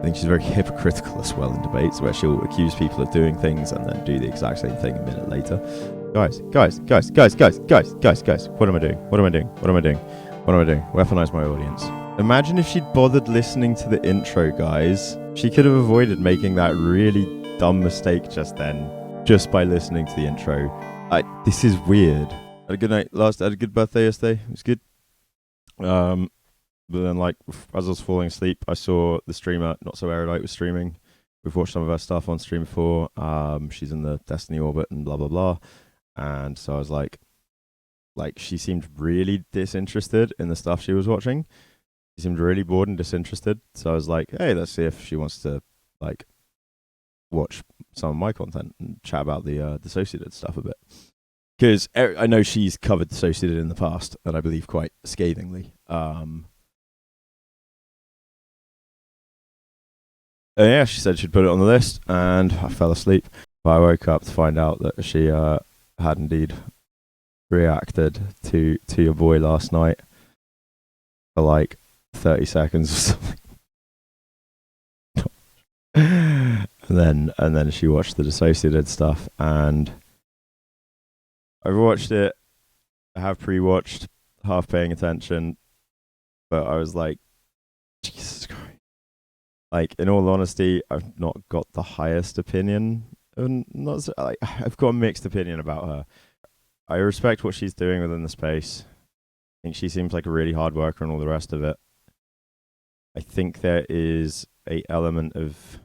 I think she's very hypocritical as well in debates, where she'll accuse people of doing things and then do the exact same thing a minute later. Guys, what am I doing? What am I doing? What am I doing? What am I doing? Weaponize my audience. Imagine if she'd bothered listening to the intro, guys. She could have avoided making that really dumb mistake just then, just by listening to the intro. This is weird. Had a good night had a good birthday yesterday. It was good. But then, like, as I was falling asleep, I saw the streamer, Not So Erudite, was streaming. We've watched some of her stuff on stream before. She's in the Destiny orbit and blah, blah, blah. And so I was like, she seemed really disinterested in the stuff she was watching. She seemed really bored and disinterested. So I was like, hey, let's see if she wants to, like, watch some of my content and chat about the dissociadid stuff a bit. Because I know she's covered dissociadid in the past, and I believe quite scathingly. Yeah, she said she'd put it on the list, and I fell asleep. But I woke up to find out that she had indeed reacted to your boy last night for like 30 seconds or something. and then she watched the dissociated stuff, and I've watched it. I have pre-watched, half paying attention, but I was like, Jesus Christ. Like, in all honesty, I've not got the highest opinion. Not so, like, I've got a mixed opinion about her. I respect what she's doing within the space. I think she seems like a really hard worker and all the rest of it. I think there is a element of,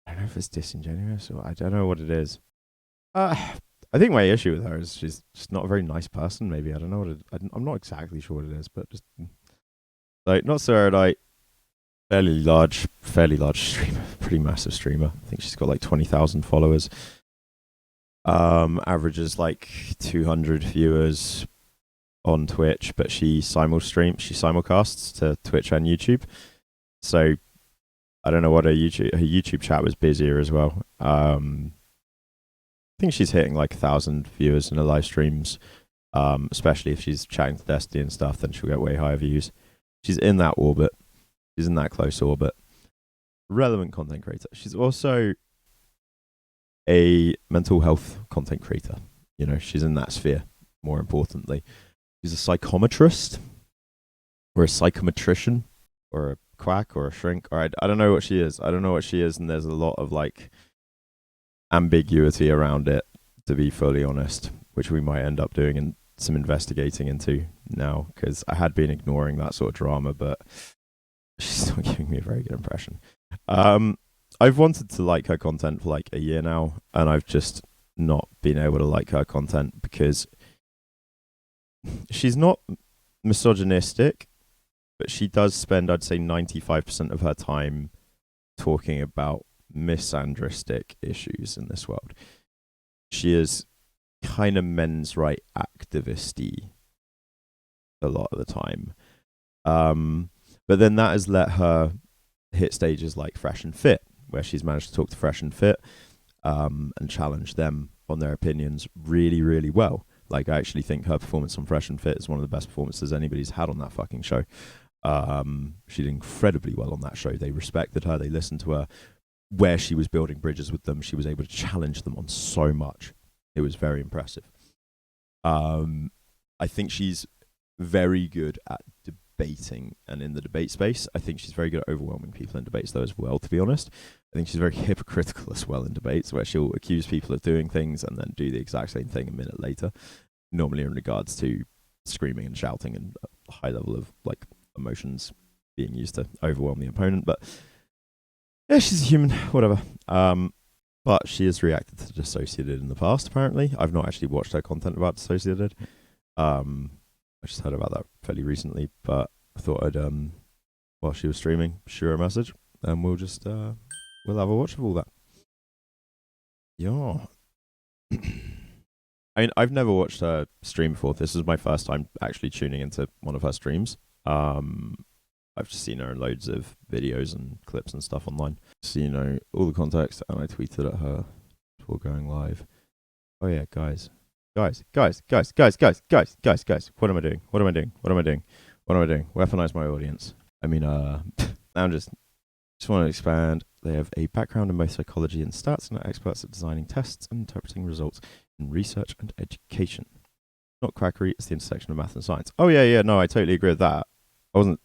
I don't know if it's disingenuous or I don't know what it is. I think my issue with her is she's just not a very nice person. Maybe I don't know what it. I'm not exactly sure what it is, but just like Not So Erudite. Fairly large streamer, pretty massive streamer. I think she's got like 20,000 followers. Averages like 200 viewers on Twitch, but she simulcasts to Twitch and YouTube. So I don't know what her YouTube chat was busier as well. I think she's hitting like 1,000 viewers in her live streams. Especially if she's chatting to Destiny and stuff, then she'll get way higher views. She's in that orbit. She's in that close orbit. Relevant content creator. She's also a mental health content creator. You know, she's in that sphere, more importantly. She's a psychometrist, or a psychometrician, or a quack, or a shrink. Or I don't know what she is. I don't know what she is, and there's a lot of, like, ambiguity around it, to be fully honest, which we might end up doing in some investigating into now, because I had been ignoring that sort of drama, but she's not giving me a very good impression. I've wanted to like her content for like a year now, and I've just not been able to like her content because she's not misogynistic, but she does spend, I'd say, 95% of her time talking about misandristic issues in this world. She is kind of men's right activist-y a lot of the time. But then that has let her hit stages like Fresh and Fit, where she's managed to talk to Fresh and Fit and challenge them on their opinions really, really well. Like, I actually think her performance on Fresh and Fit is one of the best performances anybody's had on that fucking show. She did incredibly well on that show. They respected her. They listened to her. Where she was building bridges with them, she was able to challenge them on so much. It was very impressive. I think she's very good at debating and in the debate space. I think she's very good at overwhelming people in debates, though, as well, to be honest. I think she's very hypocritical as well in debates, where she'll accuse people of doing things and then do the exact same thing a minute later, normally in regards to screaming and shouting and a high level of, like, emotions being used to overwhelm the opponent. But yeah, she's a human, whatever. But she has reacted to dissociated in the past, apparently. I've not actually watched her content about dissociated. I just heard about that fairly recently, but I thought I'd, while she was streaming, shoot her a message, and we'll just, we'll have a watch of all that. Yeah. I mean, I've never watched her stream before. This is my first time actually tuning into one of her streams. I've just seen her in loads of videos and clips and stuff online. So, you know, all the context, and I tweeted at her before going live. Oh yeah, guys. Guys. What am I doing? Weaponize my audience. I mean, I'm just Just want to expand. They have a background in both psychology and stats and are experts at designing tests and interpreting results in research and education. Not quackery, it's the intersection of math and science. Oh, yeah, no, I totally agree with that. I wasn't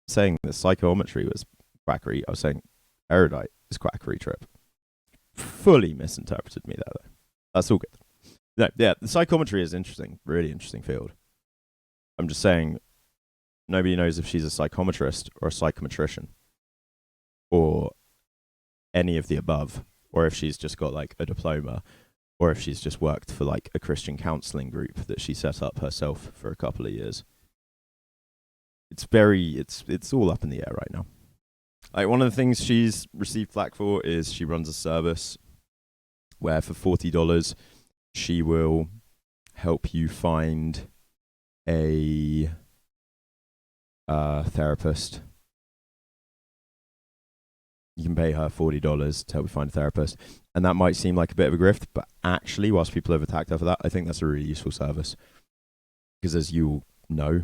saying that psychometry was quackery. I was saying erudite is quackery trip. Fully misinterpreted me there, though. That's all good. No, yeah, the psychometry is interesting. Really interesting field. I'm just saying nobody knows if she's a psychometrist or a psychometrician or any of the above, or if she's just got like a diploma, or if she's just worked for like a Christian counseling group that she set up herself for a couple of years. It's all up in the air right now. Like, one of the things she's received flack for is she runs a service where for $40 she will help you find a therapist. You can pay her $40 to help you find a therapist. And that might seem like a bit of a grift, but actually, whilst people have attacked her for that, I think that's a really useful service. Because as you know,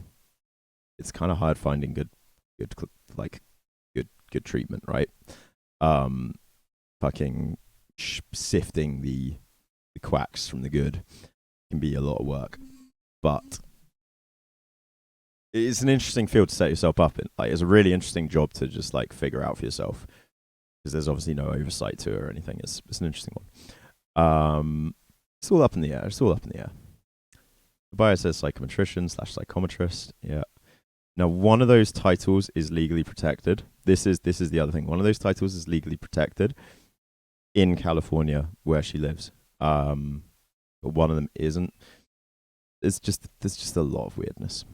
it's kind of hard finding good treatment, right? Fucking sifting the quacks from the good can be a lot of work. But it's an interesting field to set yourself up in. Like, it's a really interesting job to just like figure out for yourself, because there's obviously no oversight to it or anything. It's an interesting one. It's all up in the air. The bio says psychometrician/psychometrist. Yeah. Now, one of those titles is legally protected. This is the other thing. One of those titles is legally protected in California, where she lives. But one of them isn't. There's just a lot of weirdness.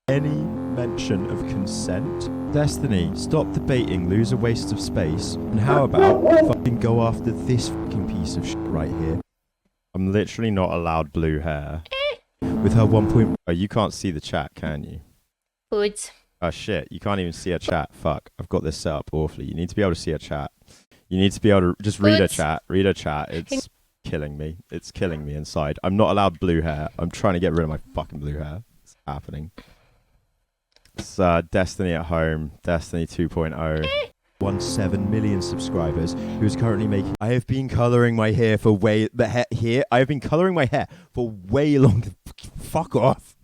Any mention of consent? Destiny, stop debating, lose a waste of space. And how about fucking go after this fucking piece of shit right here? I'm literally not allowed blue hair. With her 1 Oh, you can't see the chat, can you? Foods. Oh shit, you can't even see a chat. Fuck, I've got this set up awfully. You need to be able to see a chat. You need to be able to just read a chat. Read a chat. It's killing me. It's killing me inside. I'm not allowed blue hair. I'm trying to get rid of my fucking blue hair. It's happening. It's Destiny at home. Destiny 2.0. 1.7 million subscribers, who is currently making... I have been colouring my hair for way... I have been colouring my hair for way longer... Fuck off.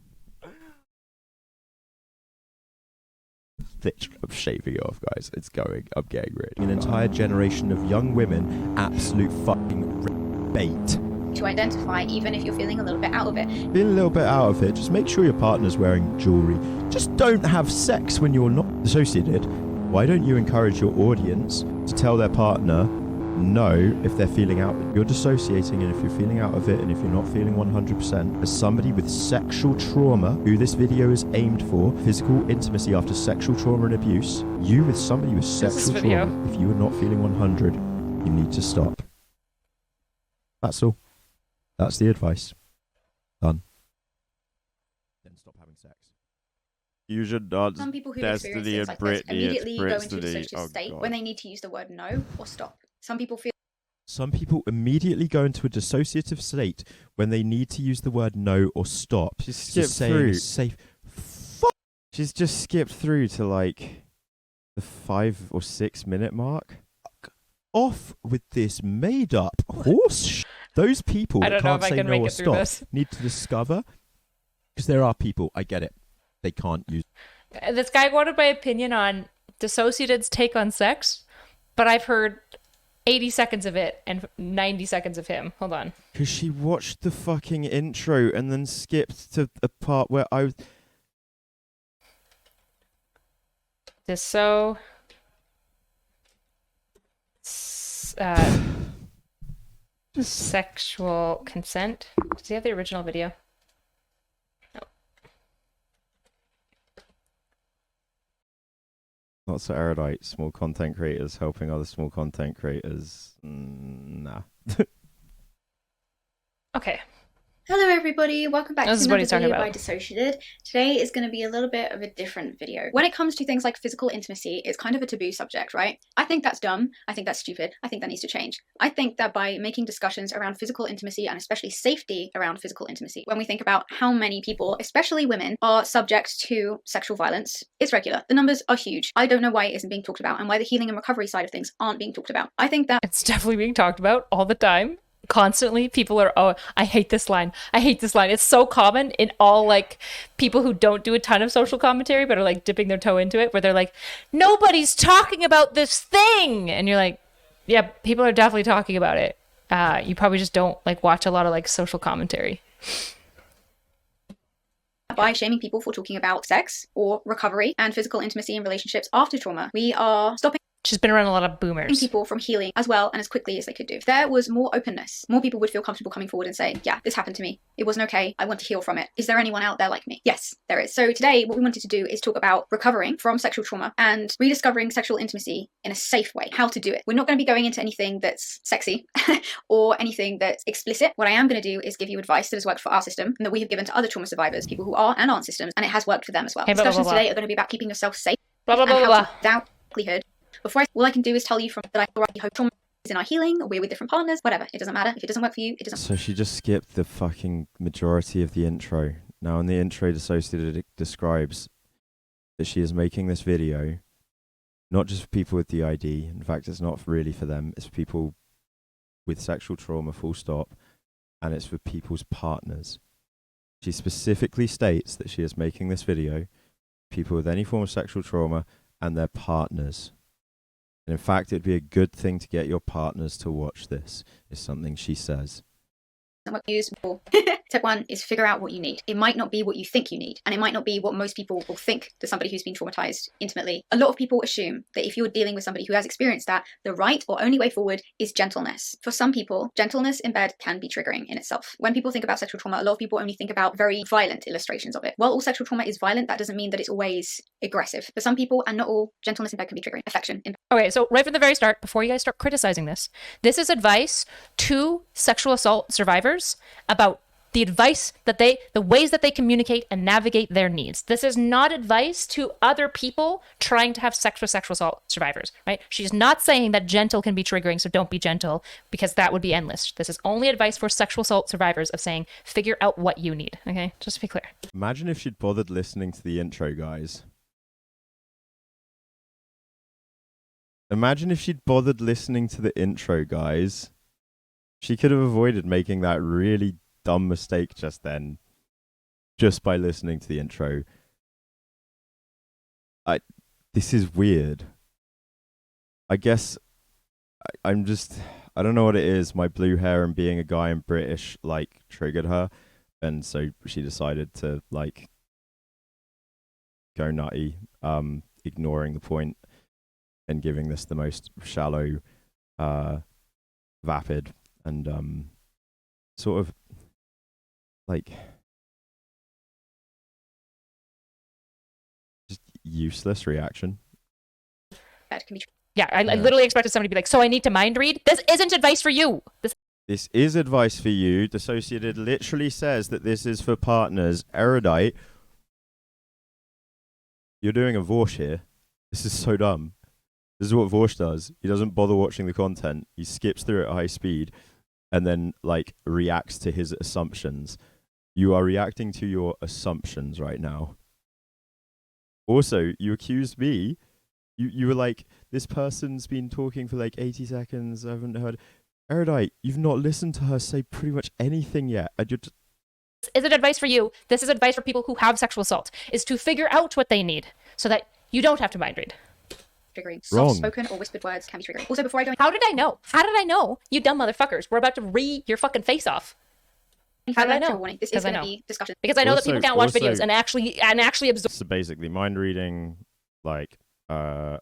I'm shaving it off, guys. It's going. I'm getting rid. An entire generation of young women, absolute fucking bait. To identify, even if you're feeling a little bit out of it. Feeling a little bit out of it, just make sure your partner's wearing jewellery. Just don't have sex when you're not dissociated. Why don't you encourage your audience to tell their partner no if they're feeling out? You're dissociating, and if you're feeling out of it, and if you're not feeling 100%, as somebody with sexual trauma, who this video is aimed for, physical intimacy after sexual trauma and abuse, you with somebody with sexual trauma, if you are not feeling 100, you need to stop. That's all. That's the advice. Done. Then stop having sex. You should not. Some people who experience things like this immediately go into a dissociative state when they need to use the word no or stop. Some people immediately go into a dissociative state when they need to use the word no or stop. She's skipped through. She's just skipped through to like the 5 or 6 minute mark. Off with this made up horse. Those people that can't say no or stop need to discover, because there are people, I get it, they can't use. This guy wanted my opinion on dissociated's take on sex, but I've heard 80 seconds of it and 90 seconds of him. Hold on. Because she watched the fucking intro and then skipped to a part where I was... Sexual consent. Does he have the original video? No. Not so erudite. Small content creators helping other small content creators. Nah. Okay. Hello everybody, welcome back to another video by Dissociadid. Today is going to be a little bit of a different video. When it comes to things like physical intimacy, it's kind of a taboo subject, right? I think that's dumb, I think that's stupid, I think that needs to change. I think that by making discussions around physical intimacy and especially safety around physical intimacy, when we think about how many people, especially women, are subject to sexual violence, it's regular. The numbers are huge. I don't know why it isn't being talked about and why the healing and recovery side of things aren't being talked about. I think that it's definitely being talked about all the time. Constantly people are, oh, I hate this line, it's so common in all like people who don't do a ton of social commentary but are like dipping their toe into it, where they're like, nobody's talking about this thing, and you're like, yeah, people are definitely talking about it. You probably just don't like watch a lot of like social commentary. By shaming people for talking about sex or recovery and physical intimacy in relationships after trauma, we are stopping She's been around a lot of boomers. People from healing as well and as quickly as they could do. If there was more openness, more people would feel comfortable coming forward and saying, yeah, this happened to me. It wasn't okay. I want to heal from it. Is there anyone out there like me? Yes, there is. So today, what we wanted to do is talk about recovering from sexual trauma and rediscovering sexual intimacy in a safe way. How to do it. We're not going to be going into anything that's sexy or anything that's explicit. What I am going to do is give you advice that has worked for our system and that we have given to other trauma survivors, people who are and aren't systems, and it has worked for them as well. Hey, Discussions today are going to be about keeping yourself safe and how to, without likelihood. Before all I can do is tell you from that I already hope trauma is in our healing, or we're with different partners, whatever. It doesn't matter. If it doesn't work for you, it doesn't. So she just skipped the fucking majority of the intro. Now in the intro, Dissociated describes that she is making this video not just for people with DID. In fact, it's not really for them. It's for people with sexual trauma, full stop. And it's for people's partners. She specifically states that she is making this video for people with any form of sexual trauma and their partners. And in fact, it'd be a good thing to get your partners to watch this, is something she says. Step one is figure out what you need. It might not be what you think you need, and it might not be what most people will think to somebody who's been traumatized intimately. A lot of people assume that if you're dealing with somebody who has experienced that, the right or only way forward is gentleness. For some people, gentleness in bed can be triggering in itself. When people think about sexual trauma, a lot of people only think about very violent illustrations of it. While all sexual trauma is violent, that doesn't mean that it's always aggressive. For some people, and not all, gentleness in bed can be triggering. Affection in bed. Okay, so right from the very start, before you guys start criticizing this is advice to sexual assault survivors about the ways that they communicate and navigate their needs. This is not advice to other people trying to have sex with sexual assault survivors, right? She's not saying that gentle can be triggering, so don't be gentle, because that would be endless. This is only advice for sexual assault survivors of saying, figure out what you need, okay? Just to be clear. Imagine if she'd bothered listening to the intro, guys. Imagine if she'd bothered listening to the intro, guys. She could have avoided making that really dumb mistake just then, just by listening to the intro. This is weird. I guess I don't know what it is. My blue hair and being a guy and British like triggered her, and so she decided to like go nutty, ignoring the point and giving this the most shallow, vapid and sort of like just useless reaction. Yeah, I literally expected somebody to be like, so I need to mind read? This isn't advice for you. This is advice for you. Dissociated literally says that this is for partners. Erudite, you're doing a Vorsh here. This is so dumb. This is what Vorsh does. He doesn't bother watching the content. He skips through it at high speed and then like reacts to his assumptions. You are reacting to your assumptions right now. Also, you accused me. You were like, this person's been talking for like 80 seconds. I haven't heard. Erudite, you've not listened to her say pretty much anything yet. This isn't advice for you. This is advice for people who have sexual assault, is to figure out what they need so that you don't have to mind read. Triggering. Soft-spoken or whispered words can be triggering. Also, before I go... How did I know? How did I know? You dumb motherfuckers. We're about to your fucking face off. How did I know? This is going to be discussion. Because I know that people can't watch videos and actually absorb. So basically, mind reading, like, there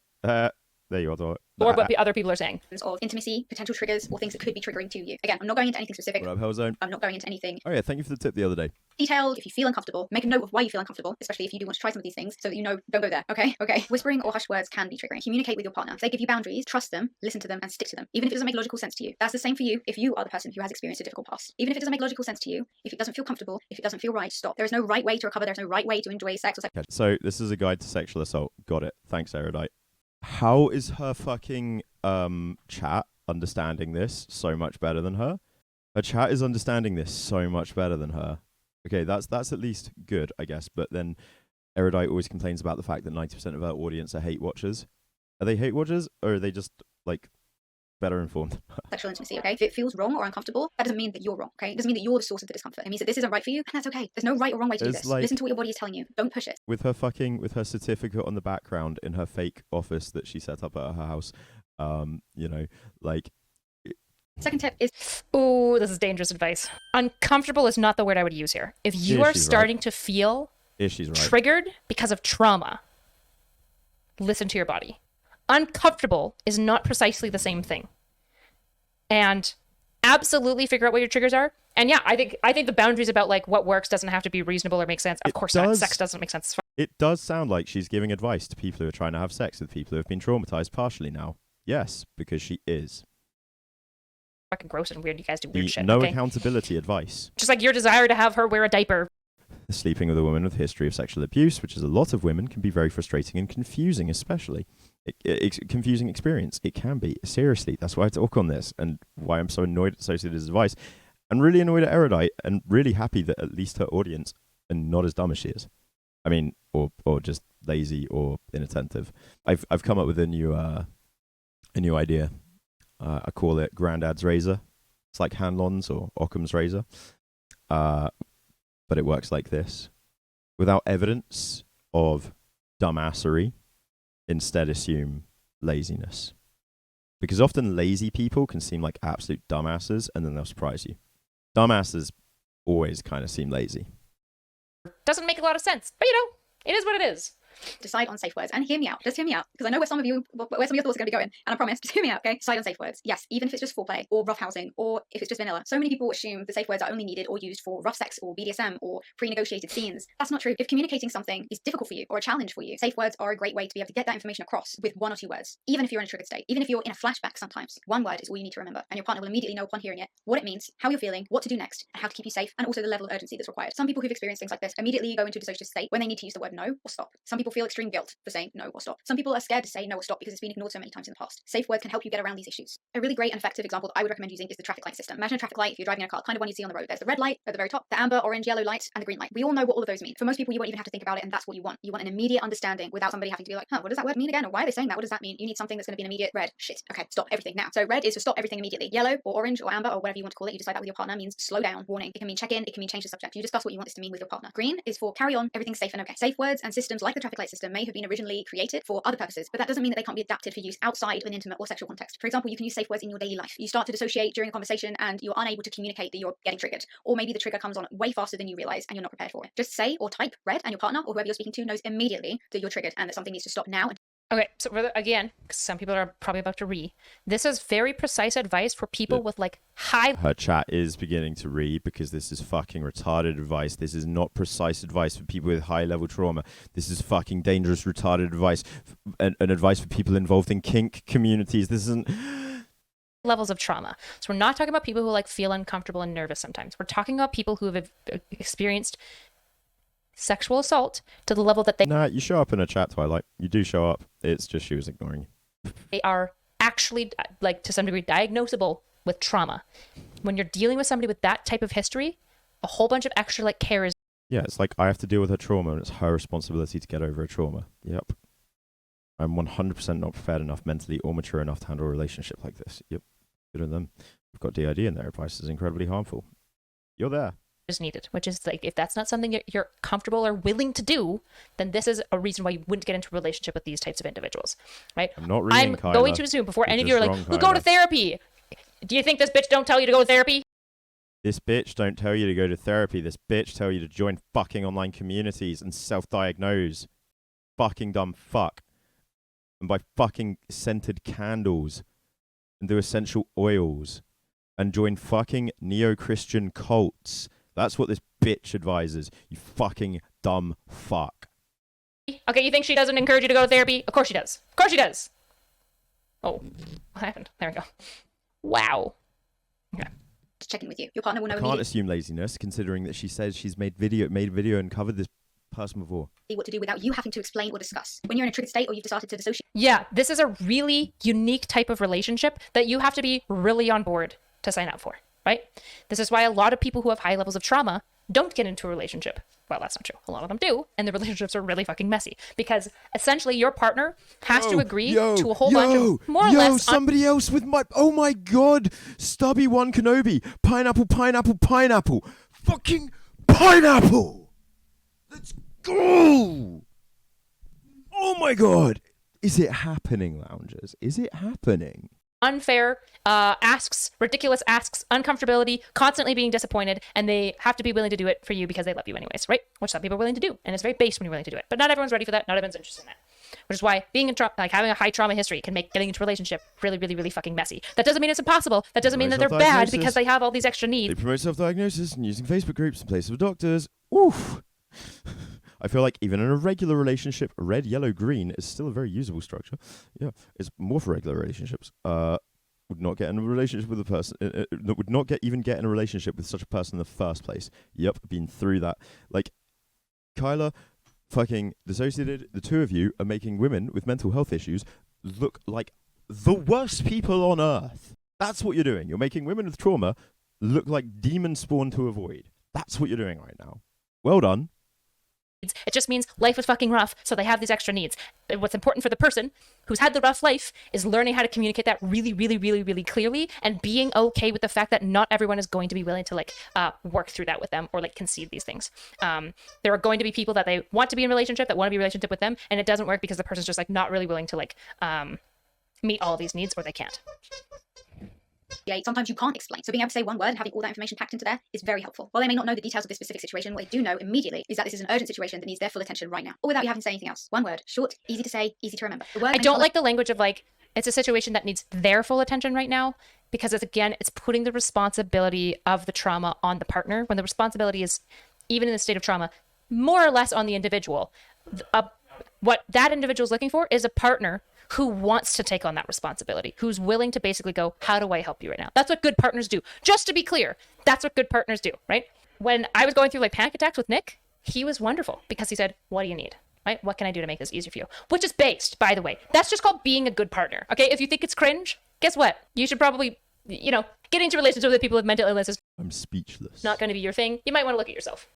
you go. Or what other people are saying. Of intimacy, potential triggers, or things that could be triggering to you. Again, I'm not going into anything specific. What up, Hellzone? I'm not going into anything. Oh yeah, thank you for the tip the other day. detailed. If you feel uncomfortable, make a note of why you feel uncomfortable, especially if you do want to try some of these things, so that you know, don't go there. Okay. Whispering or hushed words can be triggering. Communicate with your partner. If they give you boundaries, trust them, listen to them, and stick to them, even if it doesn't make logical sense to you. That's the same for you if you are the person who has experienced a difficult past. Even if it doesn't make logical sense to you, if it doesn't feel comfortable, if it doesn't feel right, stop. There is no right way to recover. There's no right way to enjoy sex or sex. Okay, so this is a guide to sexual assault. Got it. Thanks, Erudite. How is her fucking chat understanding this so much better than her? Her chat is understanding this so much better than her. Okay, that's at least good, I guess. But then Erudite always complains about the fact that 90% of her audience are hate watchers. Are they hate watchers, or are they just like better informed? Sexual intimacy, okay? If it feels wrong or uncomfortable, that doesn't mean that you're wrong, okay? It doesn't mean that you're the source of the discomfort. It means that this isn't right for you, and that's okay. There's no right or wrong way to do this. Like, listen to what your body is telling you. Don't push it. With her certificate on the background in her fake office that she set up at her house, like. Second tip is... Ooh, this is dangerous advice. Uncomfortable is not the word I would use here. If you are starting to feel triggered because of trauma, listen to your body. Uncomfortable is not precisely the same thing. And absolutely figure out what your triggers are. And yeah, I think the boundaries about like what works doesn't have to be reasonable or make sense. Of course not. Sex doesn't make sense. It does sound like she's giving advice to people who are trying to have sex with people who have been traumatized partially now. Yes, because she is. Fucking gross and weird. You guys do weird shit. No accountability advice. Just like your desire to have her wear a diaper. Sleeping with a woman with a history of sexual abuse, which is a lot of women, can be very frustrating and confusing, especially. It's a confusing experience. It can be. Seriously, that's why I talk on this and why I'm so annoyed at dissociatid's advice and really annoyed at Erudite and really happy that at least her audience are not as dumb as she is. I mean, or just lazy or inattentive. I've come up with a new idea. I call it Grandad's Razor. It's like Hanlon's or Occam's Razor. But it works like this. Without evidence of dumbassery, instead assume laziness. Because often lazy people can seem like absolute dumbasses and then they'll surprise you. Dumbasses always kind of seem lazy. Doesn't make a lot of sense, but it is what it is. Decide on safe words and hear me out. Just hear me out, because I know where some of your thoughts are going to be going, and I promise, just hear me out, okay? Decide on safe words. Yes, even if it's just foreplay or roughhousing or if it's just vanilla. So many people assume the safe words are only needed or used for rough sex or BDSM or pre-negotiated scenes. That's not true. If communicating something is difficult for you or a challenge for you, safe words are a great way to be able to get that information across with 1 or 2 words. Even if you're in a triggered state, even if you're in a flashback sometimes, 1 word is all you need to remember, and your partner will immediately know upon hearing it what it means, how you're feeling, what to do next, and how to keep you safe, and also the level of urgency that's required. Some people who've experienced things like this immediately go into a dissociative state when they need to use the word no or stop. Some people feel extreme guilt for saying no or stop. Some people are scared to say no or stop because it's been ignored so many times in the past. Safe words can help you get around these issues. A really great and effective example that I would recommend using is the traffic light system. Imagine a traffic light if you're driving in a car, kind of one you see on the road. There's the red light at the very top, the amber, orange, yellow light, and the green light. We all know what all of those mean. For most people, you won't even have to think about it, and that's what you want. You want an immediate understanding without somebody having to be like, what does that word mean again? Or why are they saying that? What does that mean? You need something that's going to be an immediate red. Shit. Okay, stop everything now. So red is to stop everything immediately. Yellow or orange or amber or whatever you want to call it, you decide that with your partner, means slow down, warning. It can mean check in, it can mean change the subject. You discuss what you want this to mean with your partner. Green is for carry on, everything's safe and okay. Safe words and systems like the traffic light system may have been originally created for other purposes, but that doesn't mean that they can't be adapted for use outside of an intimate or sexual context. For example, you can use safe words in your daily life. You start to dissociate during a conversation and you're unable to communicate that you're getting triggered, or maybe the trigger comes on way faster than you realize and you're not prepared for it. Just say or type red and your partner or whoever you're speaking to knows immediately that you're triggered and that something needs to stop now. Okay, so again, some people are probably about to this is very precise advice for people with like high... Her chat is beginning to because this is fucking retarded advice. This is not precise advice for people with high-level trauma. This is fucking dangerous, retarded advice and advice for people involved in kink communities. This isn't... levels of trauma. So we're not talking about people who like feel uncomfortable and nervous sometimes. We're talking about people who have experienced sexual assault to the level that they... Nah, you show up in a chat, Twilight. You do show up. It's just she was ignoring you. They are actually, like, to some degree, diagnosable with trauma. When you're dealing with somebody with that type of history, a whole bunch of extra, like, care is... Yeah, it's like I have to deal with her trauma, and it's her responsibility to get over her trauma. Yep. I'm 100% not prepared enough mentally or mature enough to handle a relationship like this. Yep. Good on them. We've got DID in their advice is incredibly harmful. You're there. Is needed, which is like, if that's not something you're comfortable or willing to do, then this is a reason why you wouldn't get into a relationship with these types of individuals, right? I'm not reading, I'm going to assume before any of you are like, well, go to therapy. Do you think this bitch don't tell you to go to therapy? This bitch don't tell you to go to therapy. This bitch tell you to join fucking online communities and self-diagnose. Fucking dumb fuck. And buy fucking scented candles and do essential oils and join fucking neo-Christian cults That's what this bitch advises. You fucking dumb fuck. Okay, you think she doesn't encourage you to go to therapy? Of course she does. Of course she does. Oh, what happened? There we go. Wow. Okay. Just checking with you. Your partner will know. I can't assume laziness, considering that she says she's made video and covered this person before. What to do without you having to explain or discuss. When you're in a triggered state or you've started to dissociate. Yeah, this is a really unique type of relationship that you have to be really on board to sign up for, right? This is why a lot of people who have high levels of trauma don't get into a relationship. Well, that's not true. A lot of them do, and the relationships are really fucking messy because essentially your partner has to agree to a whole bunch of more or less. Somebody else with my. Oh my god! Stubby One Kenobi. Pineapple, pineapple, pineapple. Fucking pineapple! Let's go! Oh my god! Is it happening, loungers? Is it happening? Unfair asks, ridiculous asks, uncomfortability, constantly being disappointed, and they have to be willing to do it for you because they love you anyways, right? Which some people are willing to do, and it's very base when you're willing to do it. But not everyone's ready for that. Not everyone's interested in that. Which is why being in having a high trauma history can make getting into a relationship really, really, really fucking messy. That doesn't mean it's impossible. That doesn't mean that they're bad because they have all these extra needs. They promote self-diagnosis and using Facebook groups in place of doctors. Oof. I feel like even in a regular relationship, red, yellow, green is still a very usable structure. Yeah, it's more for regular relationships. Would not get in a relationship with a person. Would not get in a relationship with such a person in the first place. Yep, been through that. Like, Kyla, fucking dissociated. The two of you are making women with mental health issues look like the worst people on earth. That's what you're doing. You're making women with trauma look like demon spawn to avoid. That's what you're doing right now. Well done. It just means life is fucking rough, so they have these extra needs. What's important for the person who's had the rough life is learning how to communicate that really, really, really, really clearly and being okay with the fact that not everyone is going to be willing to work through that with them or concede these things. There are going to be people that they want to be in a relationship, that want to be in a relationship with them, and it doesn't work because the person's just not really willing to meet all of these needs, or they can't. Sometimes you can't explain. So being able to say one word and having all that information packed into there is very helpful. While they may not know the details of this specific situation, what they do know immediately is that this is an urgent situation that needs their full attention right now, or without you having to say anything else. One word, short, easy to say, easy to remember. I don't like the language of it's a situation that needs their full attention right now, because it's putting the responsibility of the trauma on the partner when the responsibility is, even in the state of trauma, more or less on the individual. What that individual is looking for is a partner who wants to take on that responsibility, who's willing to basically go, how do I help you right now? That's what good partners do. Just to be clear, that's what good partners do, right? When I was going through panic attacks with Nick, he was wonderful because he said, what do you need? Right? What can I do to make this easier for you? Which is based, by the way. That's just called being a good partner. Okay? If you think it's cringe, guess what? You should probably, get into relationships with people with mental illnesses. I'm speechless. Not going to be your thing. You might want to look at yourself.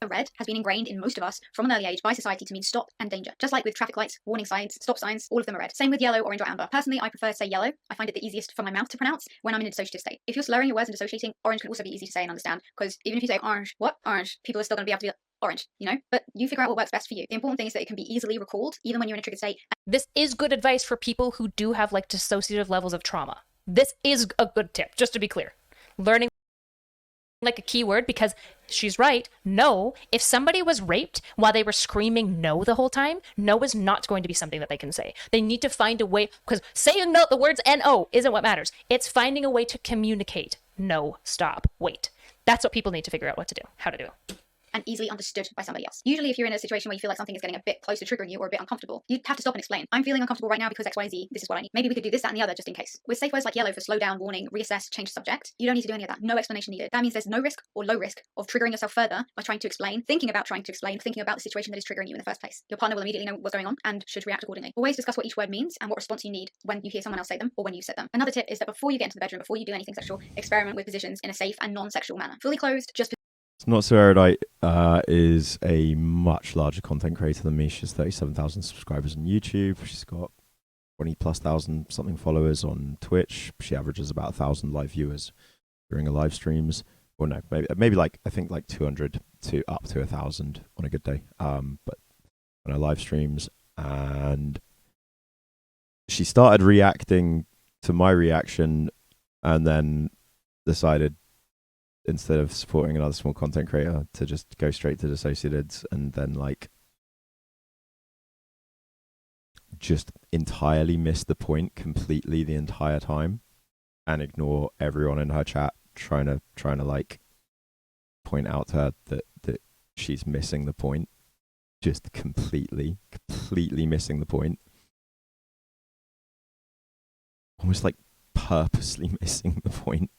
Red has been ingrained in most of us from an early age by society to mean stop and danger. Just like with traffic lights, warning signs, stop signs, all of them are red. Same with yellow, orange, or amber. Personally, I prefer to say yellow. I find it the easiest for my mouth to pronounce when I'm in a dissociative state. If you're slurring your words and dissociating, orange can also be easy to say and understand, because even if you say orange, what? Orange, people are still going to be able to be like, orange, But you figure out what works best for you. The important thing is that it can be easily recalled, even when you're in a triggered state. This is good advice for people who do have dissociative levels of trauma. This is a good tip, just to be clear. Learning a key word, because she's right. No, if somebody was raped while they were screaming no the whole time, no is not going to be something that they can say. They need to find a way, because saying no, the words N-O isn't what matters. It's finding a way to communicate. No, stop, wait. That's what people need to figure out how to do. And easily understood by somebody else. Usually if you're in a situation where you feel like something is getting a bit close to triggering you or a bit uncomfortable, you have to stop and explain. I'm feeling uncomfortable right now because XYZ, this is what I need. Maybe we could do this, that, and the other just in case. With safe words like yellow for slow down, warning, reassess, change the subject, you don't need to do any of that. No explanation needed. That means there's no risk or low risk of triggering yourself further by thinking about the situation that is triggering you in the first place. Your partner will immediately know what's going on and should react accordingly. Always discuss what each word means and what response you need when you hear someone else say them or when you said them. Another tip is that before you get into the bedroom, before you do anything sexual, experiment with positions in a safe and non-sexual manner. Fully closed, just It's Not So Erudite is a much larger content creator than me. She has 37,000 subscribers on YouTube. She's got 20,000+ something followers on Twitch. She averages about 1,000 live viewers during her live streams. Or no, maybe I think 200 to up to 1,000 on a good day. But on her live streams, and she started reacting to my reaction, and then decided, instead of supporting another small content creator, to just go straight to dissociatids, and then just entirely miss the point completely the entire time and ignore everyone in her chat trying to point out to her that she's missing the point. Just completely missing the point. Almost like purposely missing the point.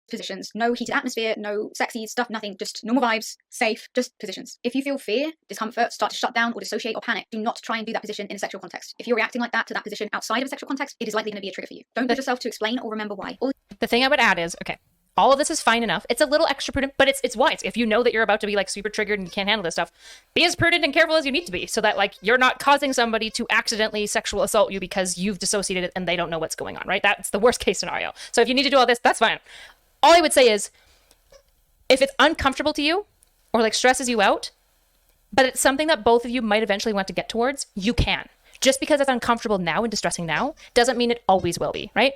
Positions, no heated atmosphere, no sexy stuff, nothing, just normal vibes, safe, just positions. If you feel fear, discomfort, start to shut down or dissociate or panic, do not try and do that position in a sexual context. If you're reacting like that to that position outside of a sexual context, it is likely going to be a trigger for you. Don't push yourself to explain or remember why. The thing I would add is, okay, all of this is fine enough. It's a little extra prudent, but it's wise. If you know that you're about to be like super triggered and you can't handle this stuff, be as prudent and careful as you need to be so that like you're not causing somebody to accidentally sexual assault you because you've dissociated and they don't know what's going on, right? That's the worst case scenario. So if you need to do all this, that's fine. All I would say is, if it's uncomfortable to you or like stresses you out, but it's something that both of you might eventually want to get towards, you can. Just because it's uncomfortable now and distressing now doesn't mean it always will be, right?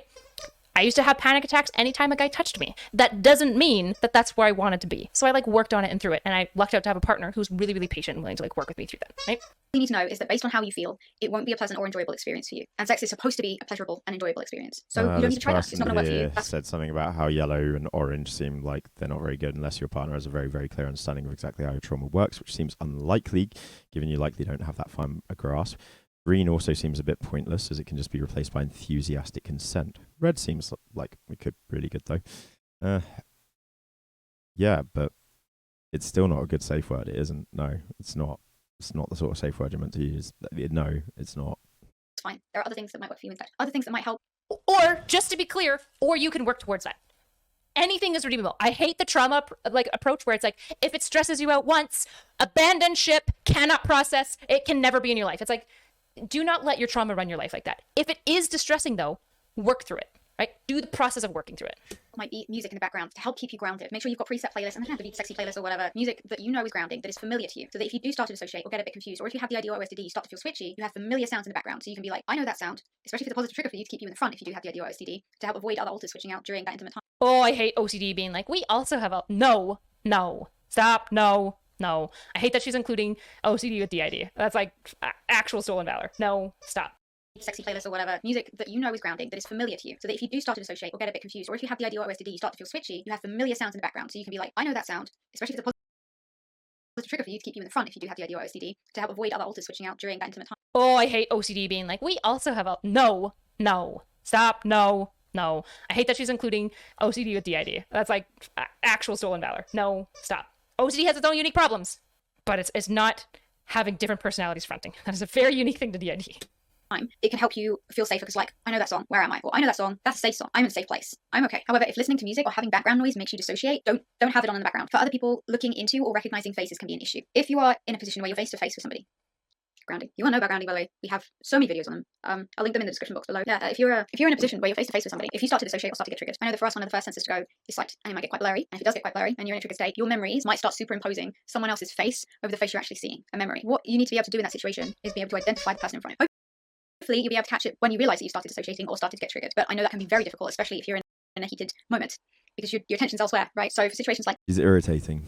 I used to have panic attacks anytime a guy touched me. That doesn't mean that that's where I wanted to be. So I like worked on it and through it. And I lucked out to have a partner who's really, really patient and willing to like work with me through that, right? What you need to know is that based on how you feel, it won't be a pleasant or enjoyable experience for you. And sex is supposed to be a pleasurable and enjoyable experience. So you don't need to try that. It's not going to work for you. That's said something about how yellow and orange seem like they're not very good unless your partner has a very, very clear understanding of exactly how your trauma works, which seems unlikely, given you likely don't have that firm a grasp. Green also seems a bit pointless, as it can just be replaced by enthusiastic consent. Red seems like it could be really good, though. Yeah, but it's still not a good safe word. It isn't. No, it's not. It's not the sort of safe word you're meant to use. No, it's not. It's fine. There are other things that might work for you instead. Other things that might help. Or, just to be clear, or you can work towards that. Anything is redeemable. I hate the trauma approach where it's like, if it stresses you out once, abandon ship, cannot process, it can never be in your life. It's like, do not let your trauma run your life like that. If it is distressing, though, work through it, right? Do the process of working through it. Might be music in the background to help keep you grounded. Make sure you've got preset playlists, and it doesn't have to be sexy playlists or whatever. Music that you know is grounding, that is familiar to you. So that if you do start to dissociate or get a bit confused, or if you have the IDO OSDD, you start to feel switchy, you have familiar sounds in the background. So you can be like, I know that sound, especially if it's a positive trigger for you to keep you in the front if you do have the IDO OSDD, to help avoid other alters switching out during that intimate time. Oh, I hate OCD being like, we also have a... No. Stop. No. I hate that she's including OCD with DID. That's like actual stolen valor. No, stop. Sexy playlists or whatever. Music that you know is grounding, that is familiar to you. So that if you do start to dissociate or get a bit confused, or if you have the IDO OSDD, you start to feel switchy, you have familiar sounds in the background. So you can be like, I know that sound, especially if it's a positive trigger for you to keep you in the front if you do have the IDO OSDD, to help avoid other alters switching out during that intimate time. Oh, I hate OCD being like, we also have a... No. Stop. No. I hate that she's including OCD with DID. That's like actual stolen valor. No, stop. OCD has its own unique problems, but it's not having different personalities fronting. That is a very unique thing to DID. It can help you feel safer because, like, I know that song, where am I? Or I know that song, that's a safe song, I'm in a safe place, I'm okay. However, if listening to music or having background noise makes you dissociate, don't have it on in the background. For other people, looking into or recognizing faces can be an issue. If you are in a position where you're face to face with somebody, grounding. You want to know about grounding, by the way. We have so many videos on them. I'll link them in the description box below. Yeah, if you're in a position where you're face to face with somebody, if you start to dissociate or start to get triggered, I know that for us, one of the first senses to go is sight, and it might get quite blurry. And if it does get quite blurry and you're in a triggered state, your memories might start superimposing someone else's face over the face you're actually seeing. A memory. What you need to be able to do in that situation is be able to identify the person in front of you. Hopefully, you'll be able to catch it when you realize that you started dissociating or started to get triggered. But I know that can be very difficult, especially if you're in a heated moment, because your attention's elsewhere, right? So for situations like... She's irritating.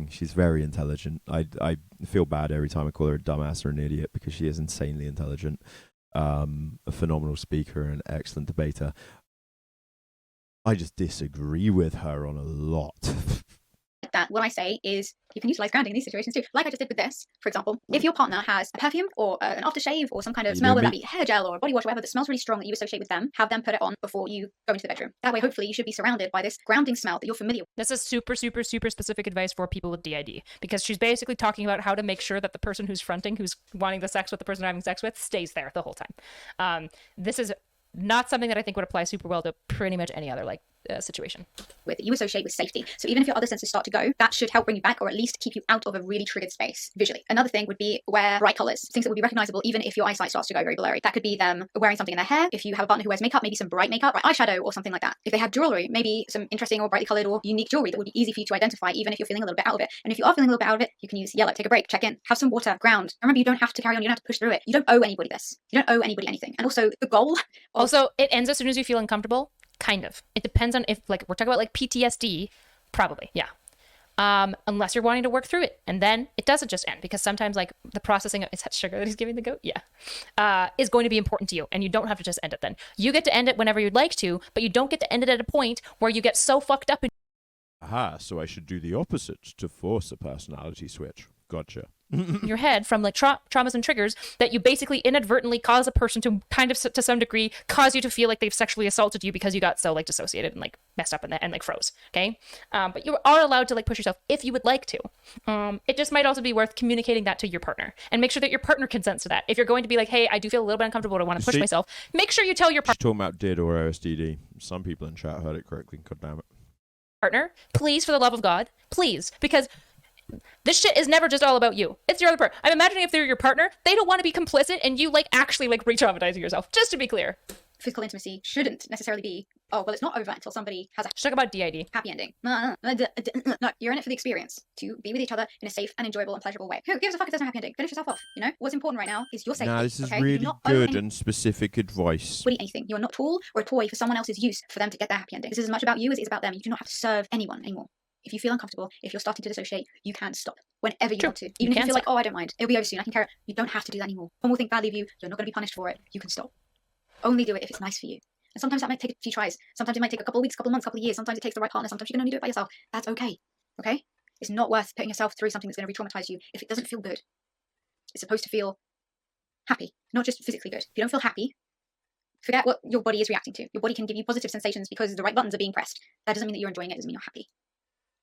She's very intelligent. I feel bad every time I call her a dumbass or an idiot because she is insanely intelligent, a phenomenal speaker and an excellent debater. I just disagree with her on a lot. That what I say is you can utilize grounding in these situations too. Like I just did with this, for example, if your partner has a perfume or an aftershave or some kind of smell, whether that be hair gel or a body wash, whatever that smells really strong that you associate with them, have them put it on before you go into the bedroom. That way, hopefully, you should be surrounded by this grounding smell that you're familiar with. This is super specific advice for people with DID, because she's basically talking about how to make sure that the person who's fronting, who's wanting the sex with the person they're having sex with, stays there the whole time. This is not something that I think would apply super well to pretty much any other situation. You associate with safety. So even if your other senses start to go, that should help bring you back or at least keep you out of a really triggered space visually. Another thing would be wear bright colors, things that would be recognizable even if your eyesight starts to go very blurry. That could be them wearing something in their hair. If you have a partner who wears makeup, maybe some bright makeup, bright eyeshadow or something like that. If they have jewelry, maybe some interesting or brightly colored or unique jewelry that would be easy for you to identify even if you're feeling a little bit out of it. And if you are feeling a little bit out of it, you can use yellow, take a break, check in, have some water, ground. Remember, you don't have to carry on, you don't have to push through it. You don't owe anybody this. You don't owe anybody anything. And also the goal also, it ends as soon as you feel uncomfortable. Kind of. It depends on if, like, we're talking about, like, PTSD, probably, yeah. Unless you're wanting to work through it. And then it doesn't just end, because sometimes, like, the processing of, is that sugar that he's giving the goat? Yeah. Is going to be important to you, and you don't have to just end it then. You get to end it whenever you'd like to, but you don't get to end it at a point where you get so fucked up in Aha, so I should do the opposite to force a personality switch. Gotcha. Your head from like traumas and triggers that you basically inadvertently cause a person to kind of to some degree cause you to feel like they've sexually assaulted you because you got so like dissociated and like messed up and like froze. Okay, but you are allowed to like push yourself if you would like to. It just might also be worth communicating that to your partner and make sure that your partner consents to that. If you're going to be like, hey, I do feel a little bit uncomfortable, I want to push myself, make sure you tell your She's talking about DID or OSDD. Some people in chat heard it correctly. God damn it. partner, please, for the love of God, please, because this shit is never just all about you. It's your other part. I'm imagining if they're your partner, they don't want to be complicit and you like actually like re-traumatizing yourself. Just to be clear. Physical intimacy shouldn't necessarily be, oh, well, it's not over until somebody has a Let's talk about DID. happy ending. No, you're in it for the experience, to be with each other in a safe and enjoyable and pleasurable way. Who gives a fuck if there's no happy ending? Finish yourself off, you know? What's important right now is your safety. Nah, this is okay? really good and specific advice. Anything. You're not a tool or a toy for someone else's use for them to get their happy ending. This is as much about you as it is about them. You do not have to serve anyone anymore. If you feel uncomfortable, if you're starting to dissociate, you can stop whenever you want to. Even if you feel like, oh, I don't mind. It'll be over soon. I can carry it. You don't have to do that anymore. Someone will think badly of you. You're not going to be punished for it. You can stop. Only do it if it's nice for you. And sometimes that might take a few tries. Sometimes it might take a couple of weeks, couple of months, couple of years. Sometimes it takes the right partner. Sometimes you can only do it by yourself. That's okay. Okay? It's not worth putting yourself through something that's going to re-traumatize you if it doesn't feel good. It's supposed to feel happy, not just physically good. If you don't feel happy, forget what your body is reacting to. Your body can give you positive sensations because the right buttons are being pressed. That doesn't mean that you're enjoying it. It doesn't mean you're happy.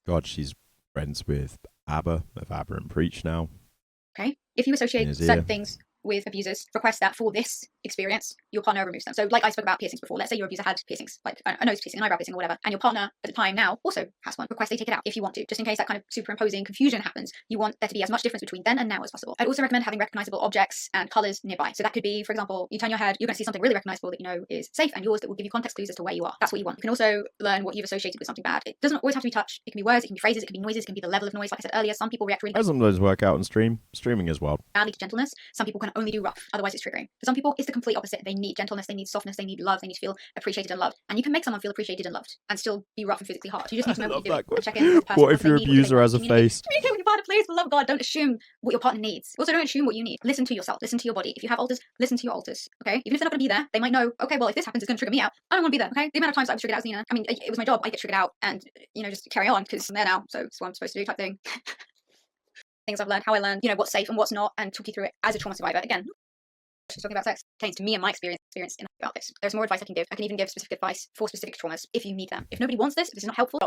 God, she's friends with ABBA, of ABBA and Preach now. Okay? If you associate certain things with abusers, request that for this experience, your partner removes them. So like I spoke about piercings before, let's say your abuser had piercings, like a nose piercing, an eyebrow piercing or whatever, and your partner at the time now also has one. Request they take it out if you want to, just in case that kind of superimposing confusion happens. You want there to be as much difference between then and now as possible. I'd also recommend having recognizable objects and colors nearby. So that could be, for example, you turn your head, you're going to see something really recognizable that you know is safe and yours that will give you context clues as to where you are. That's what you want. You can also learn what you've associated with something bad. It doesn't always have to be touch. It can be words, it can be phrases, it can be noises, it can be the level of noise. Like I said earlier, some people react really Some of those work out on streaming as well. badly to gentleness. Some people can only do rough, otherwise it's triggering. For some people, it's the complete opposite. They need gentleness, they need softness, they need love, they need to feel appreciated and loved. And you can make someone feel appreciated and loved and still be rough and physically hard. You just need to know what you're doing. Check in with the person. What if your abuser has a face? Communicate with your partner, please, for the love of God. Don't assume what your partner needs. Also, don't assume what you need. Listen to yourself. Listen to your body. If you have alters, listen to your alters. Okay? Even if they're not going to be there, they might know, okay, well, if this happens, it's going to trigger me out. I don't want to be there. Okay? The amount of times I was triggered out as Nina, I mean, it was my job. I get triggered out and, you know, just carry on because I'm there now. So it's what I'm supposed to do type thing. Things I've learned, how I learned, you know, what's safe and what's not, and talk you through it as a trauma survivor. Again, she's talking about sex pertains to me and my experience in about this. There's more advice I can give. I can even give specific advice for specific traumas if you need that. If nobody wants this, if it's not helpful,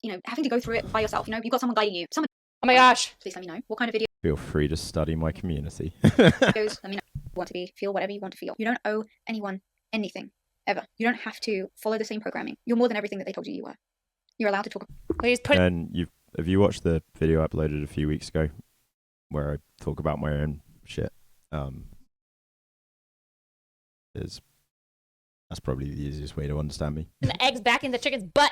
you know, having to go through it by yourself, you know, you've got someone guiding you. Someone, oh my gosh. please let me know what kind of video. Feel free to study my community. Videos, let me know what you want to be, feel whatever you want to feel. You don't owe anyone anything, ever. You don't have to follow the same programming. You're more than everything that they told you you were. You're allowed to talk. Please put. And have you watched the video I uploaded a few weeks ago where I talk about my own shit? That's probably the easiest way to understand me. And the eggs back in the chicken's butt.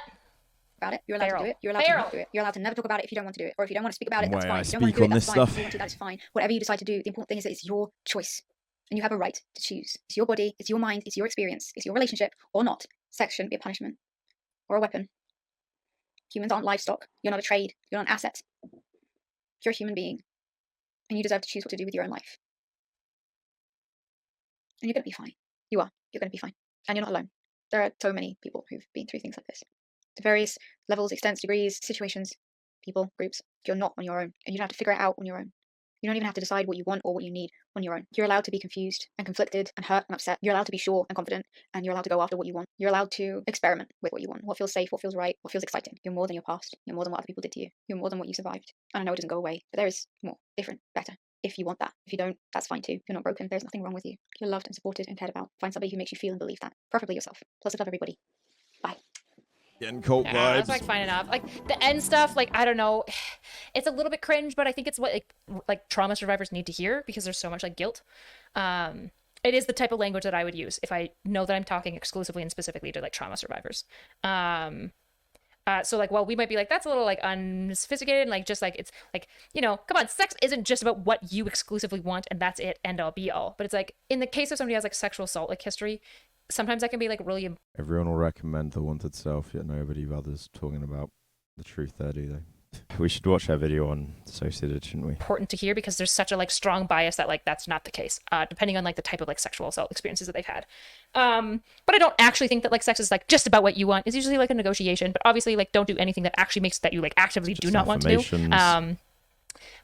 About it. You're allowed to do it. You're allowed to not do it. You're allowed to never talk about it if you don't want to do it. Or if you don't want to speak about it, that's fine. If you don't want to do it, that's fine. If you want to, that's fine. Whatever you decide to do, the important thing is that it's your choice. And you have a right to choose. It's your body, it's your mind, it's your experience, it's your relationship, or not. Sex shouldn't be a punishment. Or a weapon. Humans aren't livestock. You're not a trade. You're not an asset. You're a human being. And you deserve to choose what to do with your own life. And you're going to be fine. You are. You're going to be fine. And you're not alone. There are so many people who've been through things like this. To various levels, extents, degrees, situations, people, groups. You're not on your own. And you don't have to figure it out on your own. You don't even have to decide what you want or what you need on your own. You're allowed to be confused and conflicted and hurt and upset. You're allowed to be sure and confident. And you're allowed to go after what you want. You're allowed to experiment with what you want. What feels safe, what feels right, what feels exciting. You're more than your past. You're more than what other people did to you. You're more than what you survived. And I know it doesn't go away, but there is more, different, better. If you want that. If you don't, that's fine too. You're not broken. There's nothing wrong with you. You're loved and supported and cared about. Find somebody who makes you feel and believe that. Preferably yourself. Plus, love everybody. Bye. Getting cult vibes. That's like fine enough. Like the end stuff, like I don't know, it's a little bit cringe, but I think it's what like trauma survivors need to hear because there's so much like guilt. It is the type of language that I would use if I know that I'm talking exclusively and specifically to like trauma survivors. So like, well, we might be like, that's a little like unsophisticated and like, just like, it's like, you know, come on, sex isn't just about what you exclusively want and that's it, end all be all. But it's like, in the case of somebody who has like sexual assault, like history, sometimes that can be like really... Everyone will recommend the wanted self, yet nobody bothers talking about the truth there, do they? We should watch her video on dissociated, shouldn't we? Important to hear because there's such a like strong bias that like that's not the case, depending on like the type of like sexual assault experiences that they've had. But I don't actually think that like sex is like just about what you want. It's usually like a negotiation, but obviously like don't do anything that actually makes that you like actively do not want to do.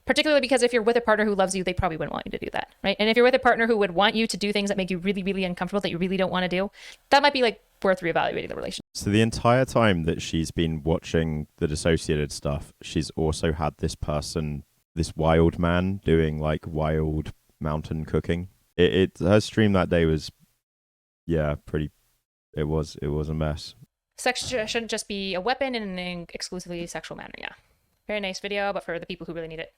Particularly because if you're with a partner who loves you, they probably wouldn't want you to do that, right? And if you're with a partner who would want you to do things that make you really, really uncomfortable, that you really don't want to do, that might be like worth reevaluating the relationship. So the entire time that she's been watching the dissociated stuff, she's also had this person, this wild man doing like wild mountain cooking. Her stream that day was, yeah, pretty. It was a mess. Sex shouldn't just be a weapon in an exclusively sexual manner. Yeah, very nice video, but for the people who really need it.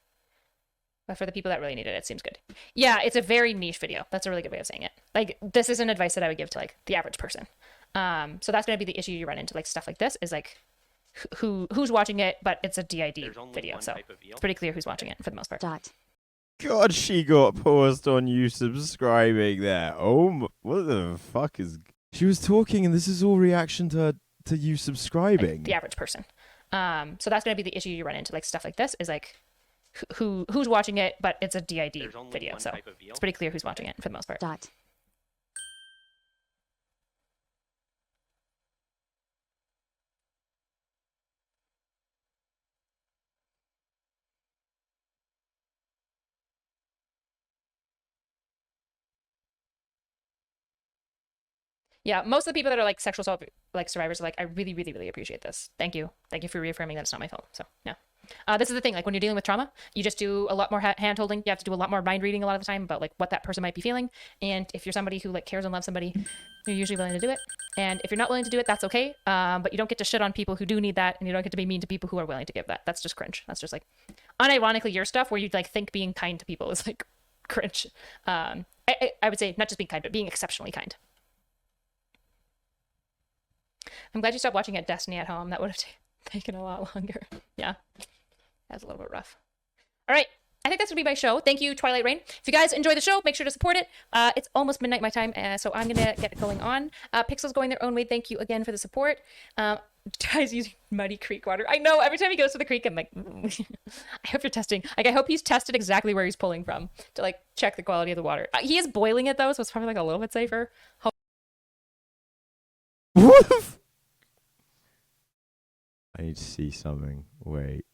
But for the people that really need it, it seems good. Yeah, it's a very niche video. That's a really good way of saying it. Like, this isn't advice that I would give to, like, the average person. So that's going to be the issue you run into, like, stuff like this is, like, who's watching it, but it's a DID video, so it's pretty clear who's watching it for the most part. God, she got paused on you subscribing there. Oh, what the fuck is... She was talking, and this is all reaction to you subscribing. Like, the average person. So that's going to be the issue you run into, like, stuff like this is, like... who's watching it, but it's a DID video, so it's pretty clear who's watching it for the most part. Yeah, most of the people that are like sexual assault like survivors are like, I really, really, really appreciate this. Thank you for reaffirming that it's not my fault. So yeah. This is the thing, like when you're dealing with trauma, you just do a lot more hand holding. You have to do a lot more mind reading a lot of the time about like what that person might be feeling. And if you're somebody who like cares and loves somebody, you're usually willing to do it. And if you're not willing to do it, that's okay. But you don't get to shit on people who do need that, and you don't get to be mean to people who are willing to give that. That's just cringe. That's just like unironically your stuff where you like think being kind to people is like cringe. I would say not just being kind, but being exceptionally kind. I'm glad you stopped watching at Destiny at home. That would have taken a lot longer. Yeah, that's a little bit rough. All right, I think that's gonna be my show. Thank you, Twilight Rain. If you guys enjoy the show, make sure to support it. It's almost midnight my time, so I'm gonna get going on. Pixel's going their own way. Thank you again for the support. Ty's using Muddy Creek water. I know, every time he goes to the creek, I'm like, I hope you're testing. Like, I hope he's tested exactly where he's pulling from to like check the quality of the water. He is boiling it though, so it's probably like a little bit safer. I need to see something. Wait.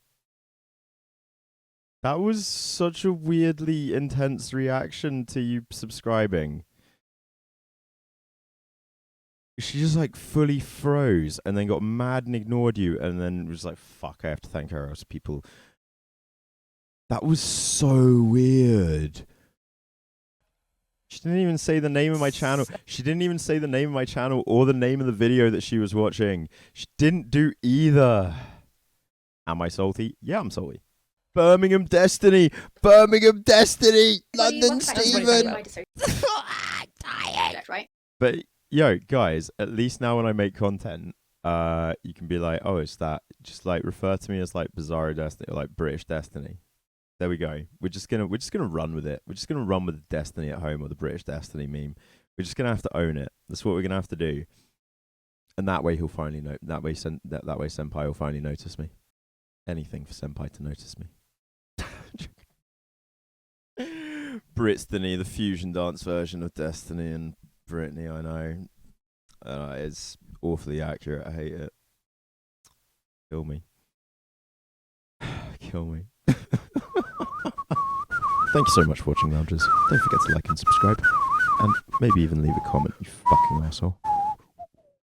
That was such a weirdly intense reaction to you subscribing. She just like fully froze and then got mad and ignored you and then was like, fuck, I have to thank her or else people... That was so weird. She didn't even say the name of my channel. She didn't even say the name of my channel or the name of the video that she was watching. She didn't do either. Am I salty? Yeah, I'm salty. Birmingham Destiny! Birmingham Destiny! London Steven! But, yo, guys, at least now when I make content, you can be like, oh, it's that. Just, like, refer to me as, like, Bizarro Destiny or, like, British Destiny. There we go. We're just gonna run with it. We're just gonna run with the Destiny at home or the British Destiny meme. We're just gonna have to own it. That's what we're gonna have to do. And that way he'll finally know. That way Senpai will finally notice me. Anything for Senpai to notice me. Britstony, the fusion dance version of Destiny and Brittany. I know. It's awfully accurate. I hate it. Kill me. Kill me. Thank you so much for watching, Loungers. Don't forget to like and subscribe, and maybe even leave a comment, you fucking asshole.